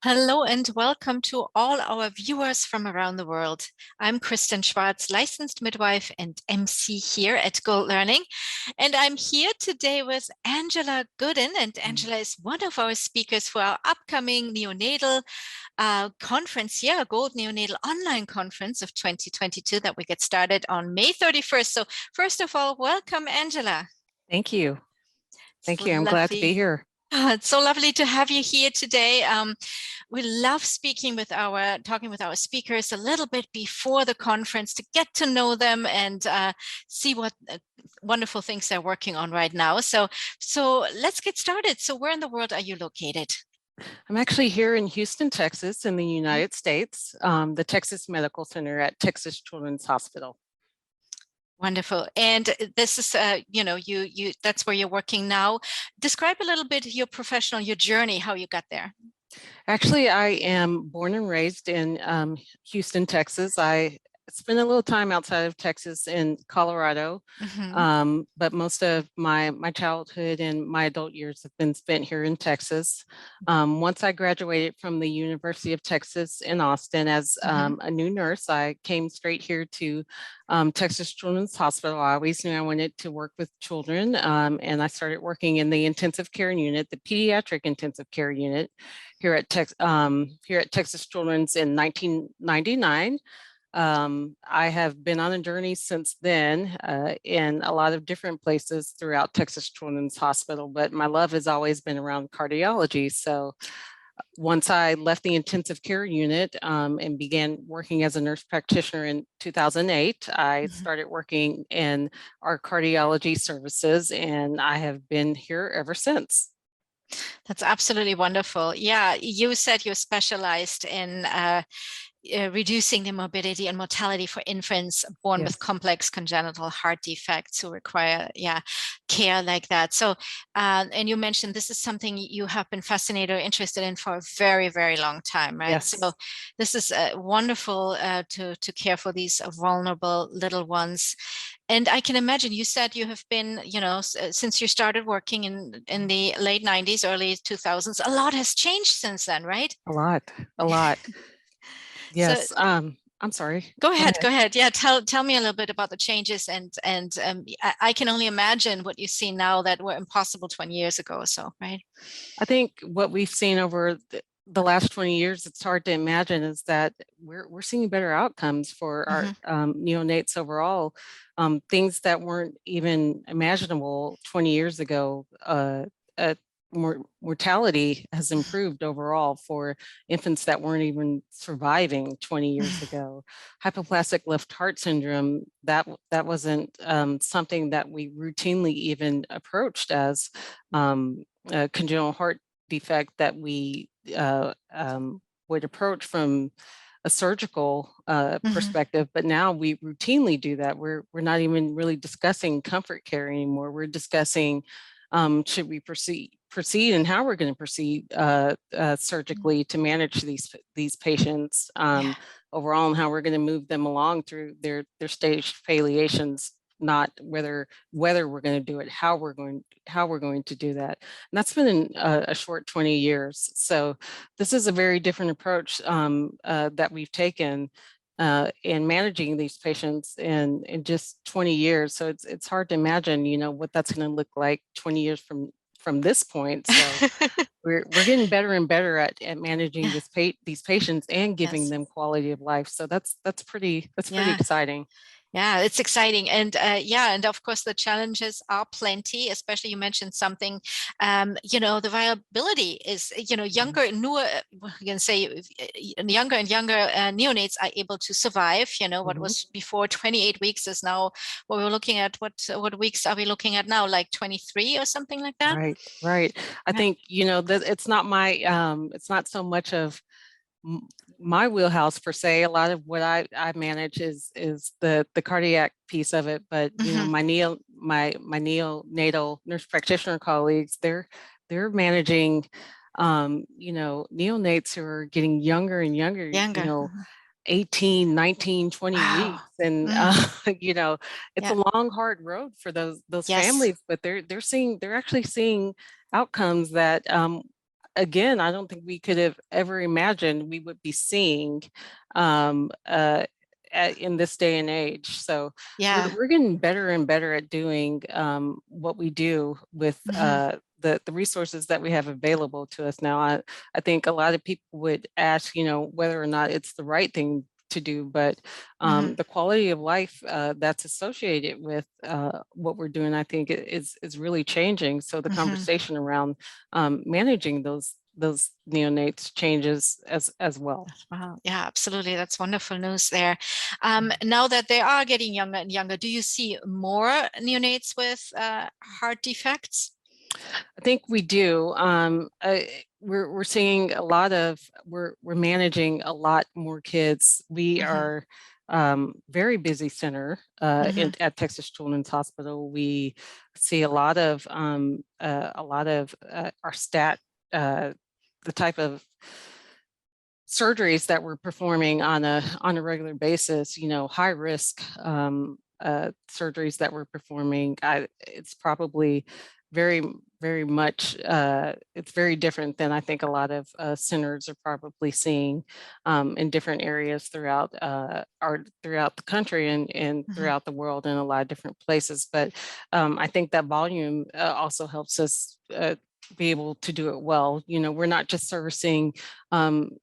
Hello and welcome to all our viewers from around the world. I'm Kristen Schwartz, licensed midwife and MC here at Gold Learning. And I'm here today with Angela Gooden. And Angela is one of our speakers for our upcoming neonatal conference here, Gold Neonatal Online Conference of 2022 that we get started on May 31st. So first of all, welcome, Angela. Thank you. Thank you. I'm Lovely. glad to be here. It's so lovely to have you here today. We love talking with our speakers a little bit before the conference to get to know them and see what wonderful things they're working on right now. So let's get started. So where in the world are you located? I'm actually here in Houston, Texas, in the United States, the Texas Medical Center at Texas Children's Hospital. Wonderful. And this is, that's where you're working now. Describe a little bit your journey, how you got there. Actually, I am born and raised in Houston, Texas. I spent a little time outside of Texas in Colorado, but most of my childhood and my adult years have been spent here in Texas. Once I graduated from the University of Texas in Austin as a new nurse, I came straight here to Texas Children's Hospital. I always knew I wanted to work with children, and I started working in the intensive care unit, the pediatric intensive care unit here at Texas Children's in 1999. I have been on a journey since then in a lot of different places throughout Texas Children's Hospital, but my love has always been around cardiology. So once I left the intensive care unit and began working as a nurse practitioner in 2008, I started working in our cardiology services, and I have been here ever since. That's absolutely wonderful. Yeah, you said you're specialized in reducing the morbidity and mortality for infants born with complex congenital heart defects who require care like that. So and you mentioned this is something you have been fascinated or interested in for a very, very long time, right? Yes. So this is wonderful to care for these vulnerable little ones. And I can imagine, you said you have been, since you started working in the late 90s, early 2000s, a lot has changed since then, right? A lot. Yes. So, I'm sorry. Go ahead. Yeah, tell me a little bit about the changes, and I can only imagine what you see now that were impossible 20 years ago or so, right? I think what we've seen over the last 20 years, it's hard to imagine, is that we're seeing better outcomes for our neonates overall. Things that weren't even imaginable 20 years ago. Mortality has improved overall for infants that weren't even surviving 20 years ago. Hypoplastic left heart syndrome, that wasn't something that we routinely even approached as a congenital heart defect that we would approach from a surgical perspective, but now we routinely do that. We're not even really discussing comfort care anymore. We're discussing should we proceed and how we're going to proceed surgically to manage these patients overall, and how we're going to move them along through their staged palliations, not whether we're going to do it, how we're going to do that. And that's been in a short 20 years. So this is a very different approach that we've taken in managing these patients in just 20 years. So it's hard to imagine, what that's going to look like 20 years from this point. So we're getting better and better at managing these patients and giving them quality of life. So that's pretty exciting. Yeah, it's exciting. And and of course the challenges are plenty, especially you mentioned something, the viability is, younger, newer, you can say younger and younger neonates are able to survive. What was before 28 weeks is now what we're looking at. What weeks are we looking at now? Like 23 or something like that? Right. I think, it's not it's not so much of my wheelhouse per se. A lot of what I manage is the cardiac piece of it, but my neonatal nurse practitioner colleagues, they're managing neonates who are getting younger and younger. 18, 19, 20 weeks. And, it's a long, hard road for those families, but they're actually seeing outcomes that again, I don't think we could have ever imagined we would be seeing um, uh, in this day and age. So Yeah. we're getting better and better at doing what we do with the resources that we have available to us now. I think a lot of people would ask, whether or not it's the right thing to do, but the quality of life that's associated with what we're doing, I think is really changing. So the conversation around managing those neonates changes as well. Wow. Yeah, absolutely. That's wonderful news there. Now that they are getting younger and younger, do you see more neonates with heart defects? I think we do. We're seeing a lot of we're managing a lot more kids. We are very busy center at Texas Children's Hospital. We see a lot of our stat the type of surgeries that we're performing on a regular basis, high risk surgeries that we're performing. It's probably very, very much, it's very different than I think a lot of centers are probably seeing in different areas throughout throughout the country and throughout the world in a lot of different places. But I think that volume also helps us be able to do it well. We're not just servicing,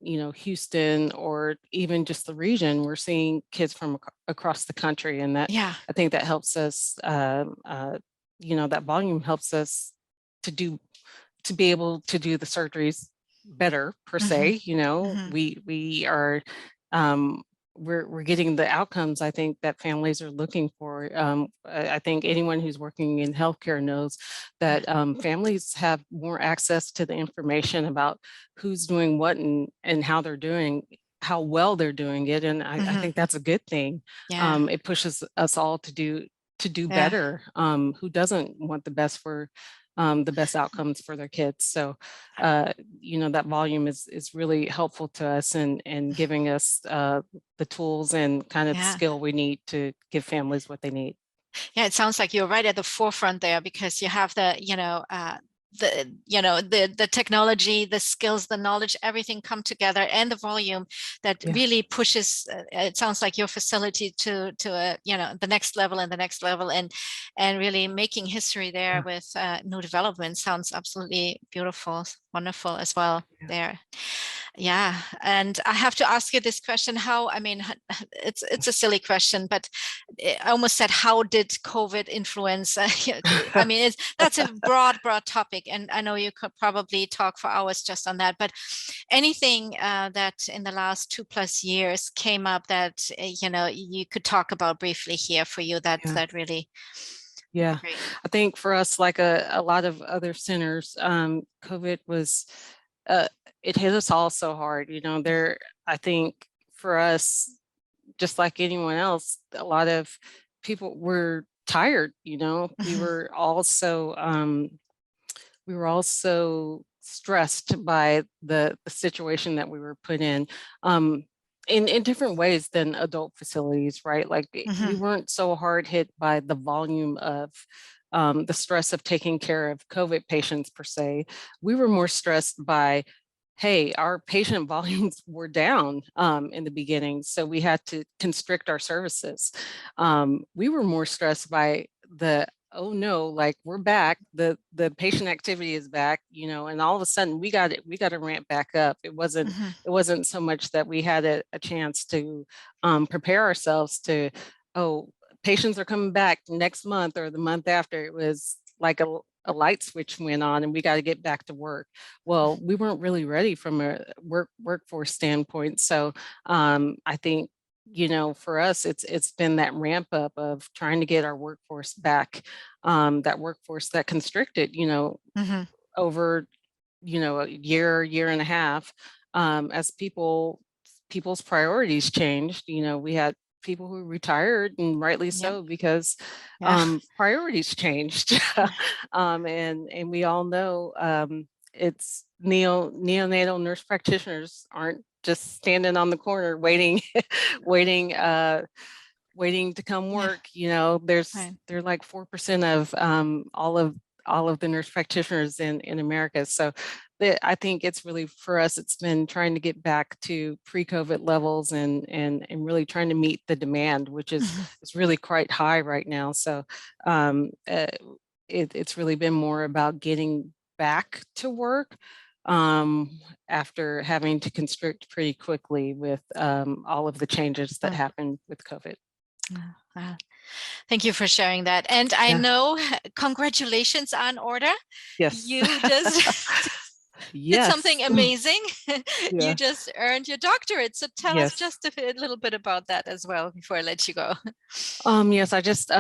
Houston or even just the region. We're seeing kids from across the country, and that I think that helps us. That volume helps us to be able to do the surgeries better per se. We are we're getting the outcomes I think that families are looking for. I think anyone who's working in healthcare knows that families have more access to the information about who's doing what and how they're doing, how well they're doing it. And I think that's a good thing. It pushes us all to do better. Who doesn't want the best for the best outcomes for their kids? So, that volume is really helpful to us and giving us the tools and kind of the skill we need to give families what they need. Yeah, it sounds like you're right at the forefront there, because you have the technology, the skills, the knowledge, everything come together, and the volume that really pushes. It sounds like your facility to the next level and the next level, and really making history there with new development. Sounds absolutely beautiful, wonderful as well there. Yeah, and I have to ask you this question: it's a silly question, but I almost said, how did COVID influence? That's a broad topic, and I know you could probably talk for hours just on that. But anything that in the last 2+ years came up that you could talk about briefly here for you that really. Yeah, I think for us, like a lot of other centers, COVID was, it hit us all so hard. I think for us, just like anyone else, a lot of people were tired. We were also stressed by the situation that we were put in different ways than adult facilities, right? Like we weren't so hard hit by the volume of the stress of taking care of COVID patients per se. We were more stressed by, hey, our patient volumes were down in the beginning, so we had to constrict our services. We were more stressed by oh no, like we're back, the patient activity is back, and all of a sudden we got to ramp back up. It wasn't so much that we had a chance to prepare ourselves to, oh, patients are coming back next month or the month after. It was like a light switch went on and we got to get back to work. Well, we weren't really ready from a workforce standpoint. So I think, for us, it's been that ramp up of trying to get our workforce back, that workforce that constricted, over, a year and a half, as people's priorities changed. We had people who retired, and rightly so, because priorities changed. And we all know it's neonatal nurse practitioners aren't just standing on the corner waiting waiting to come work. They're like 4% of all of the nurse practitioners in America. So I think it's really, for us, it's been trying to get back to pre-COVID levels and really trying to meet the demand, which is really quite high right now. So it's really been more about getting back to work after having to constrict pretty quickly with all of the changes that happened with COVID. Wow. Thank you for sharing that. And I know congratulations are in order. Yes. You just did something amazing. You just earned your doctorate. So tell us just a little bit about that as well before I let you go. Yes, I just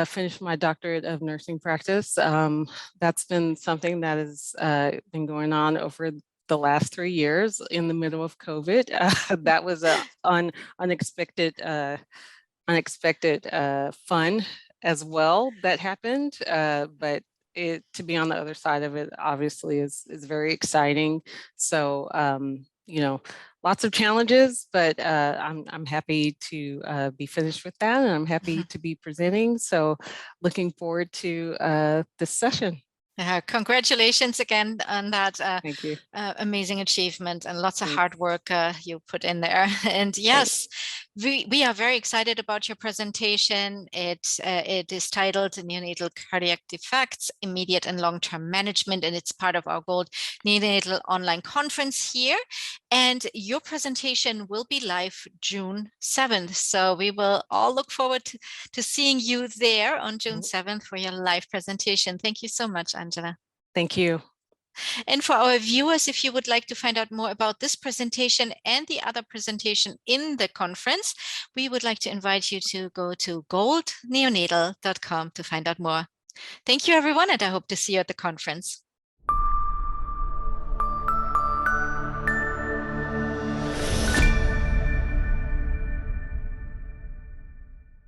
finished my doctorate of nursing practice. That's been something that has been going on over the last 3 years in the middle of COVID. That was an unexpected fun as well that happened, but to be on the other side of it obviously is very exciting. So lots of challenges, but I'm happy to be finished with that, and I'm happy to be presenting. So looking forward to this session. Congratulations again on that Thank you. amazing achievement, and lots of hard work you put in there. And yes, we are very excited about your presentation. It is titled Neonatal Cardiac Defects, Immediate and Long-Term Management, and it's part of our Gold Neonatal Online Conference here. And your presentation will be live June 7th. So we will all look forward to seeing you there on June 7th for your live presentation. Thank you so much, Angela. Thank you. And for our viewers, if you would like to find out more about this presentation and the other presentation in the conference, we would like to invite you to go to goldneonatal.com to find out more. Thank you, everyone, and I hope to see you at the conference.